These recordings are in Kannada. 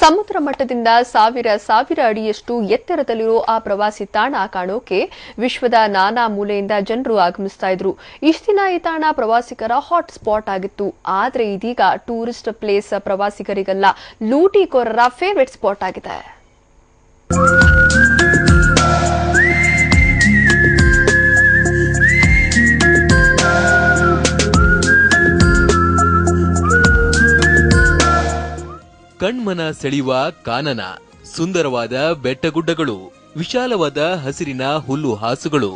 ಸಮುದ್ರ ಮಟ್ಟದಿಂದ ಸಾವಿರ ಅಡಿಯಷ್ಟು ಎತ್ತರದಲ್ಲಿರೋ ಆ ಪ್ರವಾಸಿ ತಾಣ ಕಾಣೋಕೆ ವಿಶ್ವದ ನಾನಾ ಮೂಲೆಯಿಂದ ಜನರು ಆಗಮಿಸ್ತಾ ಇದ್ರು. ಇಷ್ಟು ದಿನ ಈ ತಾಣ ಪ್ರವಾಸಿಗರ ಹಾಟ್ ಸ್ಪಾಟ್ ಆಗಿತ್ತು. ಆದ್ರೆ ಇದೀಗ ಟೂರಿಸ್ಟ್ ಪ್ಲೇಸ್ ಪ್ರವಾಸಿಗರಿಗೆಲ್ಲ ಲೂಟಿಕೋರರ ಫೇವರೇಟ್ ಸ್ಪಾಟ್ ಆಗಿದೆ. ಕಣ್ಮನ ಸೆಳೆಯುವ ಕಾನನ, ಸುಂದರವಾದ ಬೆಟ್ಟಗುಡ್ಡಗಳು, ವಿಶಾಲವಾದ ಹಸಿರಿನ ಹುಲ್ಲು ಹಾಸುಗಳು.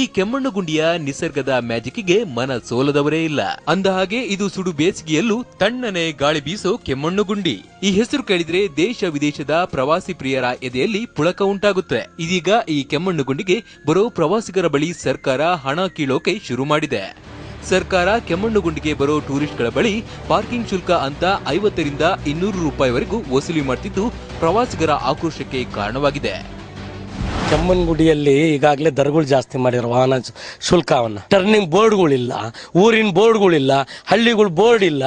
ಈ ಕೆಮ್ಮಣ್ಣುಗುಂಡಿಯ ನಿಸರ್ಗದ ಮ್ಯಾಜಿಕ್ಗೆ ಮನ ಸೋಲದವರೇ ಇಲ್ಲ. ಅಂದಹಾಗೆ ಇದು ಸುಡು ಬೇಸಿಗೆಯಲ್ಲೂ ತಣ್ಣನೆ ಗಾಳಿ ಬೀಸೋ ಕೆಮ್ಮಣ್ಣುಗುಂಡಿ. ಈ ಹೆಸರು ಕೇಳಿದ್ರೆ ದೇಶ ವಿದೇಶದ ಪ್ರವಾಸಿ ಪ್ರಿಯರ ಎದೆಯಲ್ಲಿ ಪುಳಕ ಉಂಟಾಗುತ್ತೆ. ಇದೀಗ ಈ ಕೆಮ್ಮಣ್ಣುಗುಂಡಿಗೆ ಬರೋ ಪ್ರವಾಸಿಗರ ಬಳಿ ಸರ್ಕಾರ ಹಣ ಕೀಳೋಕೆ ಶುರು ಮಾಡಿದೆ. ಸರ್ಕಾರ ಕೆಮ್ಮಣ್ಣುಗುಂಡಿಗೆ ಬರೋ ಟೂರಿಸ್ಟ್ಗಳ ಬಳಿ ಪಾರ್ಕಿಂಗ್ ಶುಲ್ಕ ಅಂತ 50 ರಿಂದ 200 ರೂಪಾಯಿವರೆಗೂ ವಸೂಲಿ ಮಾಡ್ತಿದ್ದು ಪ್ರವಾಸಿಗರ ಆಕ್ರೋಶಕ್ಕೆ ಕಾರಣವಾಗಿದೆ. ಕೆಮ್ಮಣ್ಣುಗುಂಡಿಯಲ್ಲಿ ಈಗಾಗಲೇ ದರಗಳು ಜಾಸ್ತಿ ಮಾಡಿರೋ ವಾಹನ ಶುಲ್ಕವನ್ನ, ಟರ್ನಿಂಗ್ ಬೋರ್ಡ್ಗಳಿಲ್ಲ, ಊರಿನ ಬೋರ್ಡ್ಗಳಿಲ್ಲ, ಹಳ್ಳಿಗಳ ಬೋರ್ಡ್ ಇಲ್ಲ,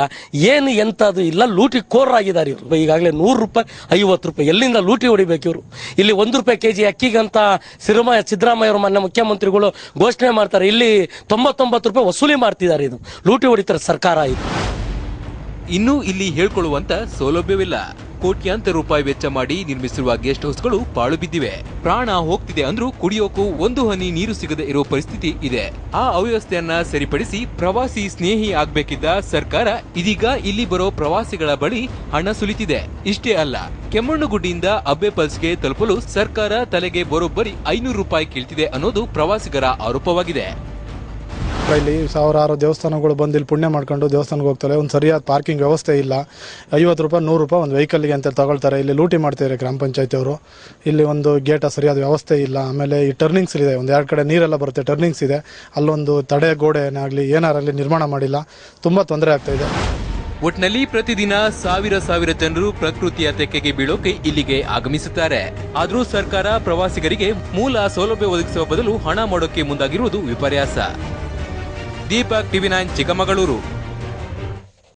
ಏನು ಎಂತದು ಇಲ್ಲ. ಲೂಟಿ ಕೋರರಾಗಿದ್ದಾರೆ ಇವರು. ಈಗಾಗಲೇ 100 ರೂಪಾಯಿ 50 ರೂಪಾಯಿ ಎಲ್ಲಿಂದ ಲೂಟಿ ಹೊಡಿಬೇಕು ಇವರು. ಇಲ್ಲಿ 1 ರೂಪಾಯಿ ಕೆಜಿ ಅಕ್ಕಿಗಂತ ಸಿದ್ದರಾಮಯ್ಯ ಅವರು ಮೊನ್ನೆ ಮುಖ್ಯಮಂತ್ರಿಗಳು ಘೋಷಣೆ ಮಾಡ್ತಾರೆ. ಇಲ್ಲಿ 99 ರೂಪಾಯಿ ವಸೂಲಿ ಮಾಡ್ತಿದ್ದಾರೆ. ಇದು ಲೂಟಿ ಹೊಡಿತಾರೆ ಸರ್ಕಾರ. ಇದು ಇನ್ನೂ ಇಲ್ಲಿ ಹೇಳ್ಕೊಳ್ಳುವಂತ ಸೌಲಭ್ಯವಿಲ್ಲ. ಕೋಟ್ಯಾಂತರ ರೂಪಾಯಿ ವೆಚ್ಚ ಮಾಡಿ ನಿರ್ಮಿಸಿರುವ ಗೆಸ್ಟ್ ಹೌಸ್ಗಳು ಪಾಳು ಬಿದ್ದಿವೆ. ಪ್ರಾಣ ಹೋಗ್ತಿದೆ ಅಂದ್ರೂ ಕುಡಿಯೋಕು ಒಂದು ಹನಿ ನೀರು ಸಿಗದೆ ಇರೋ ಪರಿಸ್ಥಿತಿ ಇದೆ. ಆ ಅವ್ಯವಸ್ಥೆಯನ್ನ ಸರಿಪಡಿಸಿ ಪ್ರವಾಸಿ ಸ್ನೇಹಿ ಆಗ್ಬೇಕಿದ್ದ ಸರ್ಕಾರ ಇದೀಗ ಇಲ್ಲಿ ಬರೋ ಪ್ರವಾಸಿಗಳ ಬಳಿ ಹಣ ಸುಲಿತಿದೆ. ಇಷ್ಟೇ ಅಲ್ಲ, ಕೆಮ್ಮಣ್ಣುಗುಂಡಿಯಿಂದ ಅಬ್ಬೆ ಫಾಲ್ಸ್ಗೆ ತಲುಪಲು ಸರ್ಕಾರ ತಲೆಗೆ ಬರೋಬ್ಬರಿ 500 ರೂಪಾಯಿ ಕೀಳ್ತಿದೆ ಅನ್ನೋದು ಪ್ರವಾಸಿಗರ ಆರೋಪವಾಗಿದೆ. ಇಲ್ಲಿ ಸಾವಿರಾರು ದೇವಸ್ಥಾನಗಳು ಬಂದು ಇಲ್ಲಿ ಪುಣ್ಯ ಮಾಡ್ಕೊಂಡು ದೇವಸ್ಥಾನಕ್ಕೆ ಹೋಗ್ತಾರೆ. ಒಂದು ಸರಿಯಾದ ಪಾರ್ಕಿಂಗ್ ವ್ಯವಸ್ಥೆ ಇಲ್ಲ. 50 ರೂಪಾಯಿ 100 ರೂಪಾಯಿ ಒಂದು ವೆಹಿಕಲ್ಗೆ ಅಂತ ತಗೊಳ್ತಾರೆ. ಇಲ್ಲಿ ಲೂಟಿ ಮಾಡ್ತಿದ್ದಾರೆ ಗ್ರಾಮ ಪಂಚಾಯತಿ ಅವರು. ಇಲ್ಲಿ ಒಂದು ಗೇಟ್ ಸರಿಯಾದ ವ್ಯವಸ್ಥೆ ಇಲ್ಲ. ಆಮೇಲೆ ಈ ಟರ್ನಿಂಗ್ಸ್ ಇದೆ, ಒಂದು 2 ಕಡೆ ನೀರೆಲ್ಲ ಬರುತ್ತೆ, ಟರ್ನಿಂಗ್ಸ್ ಇದೆ. ಅಲ್ಲೊಂದು ತಡೆ ಗೋಡೆ ಏನಾಗಲಿ ಏನಾರಾಗಲಿ ನಿರ್ಮಾಣ ಮಾಡಿಲ್ಲ. ತುಂಬ ತೊಂದರೆ ಆಗ್ತಾ ಇದೆ. ಒಟ್ನಲ್ಲಿ ಪ್ರತಿದಿನ ಸಾವಿರ ಜನರು ಪ್ರಕೃತಿಯ ತೆಕ್ಕೆಗೆ ಬೀಳೋಕೆ ಇಲ್ಲಿಗೆ ಆಗಮಿಸುತ್ತಾರೆ. ಆದ್ರೂ ಸರ್ಕಾರ ಪ್ರವಾಸಿಗರಿಗೆ ಮೂಲ ಸೌಲಭ್ಯ ಒದಗಿಸುವ ಬದಲು ಹಣ ಮಾಡೋಕೆ ಮುಂದಾಗಿರುವುದು ವಿಪರ್ಯಾಸ. ದೀಪಕ್, TV9 ಚಿಕ್ಕಮಗಳೂರು.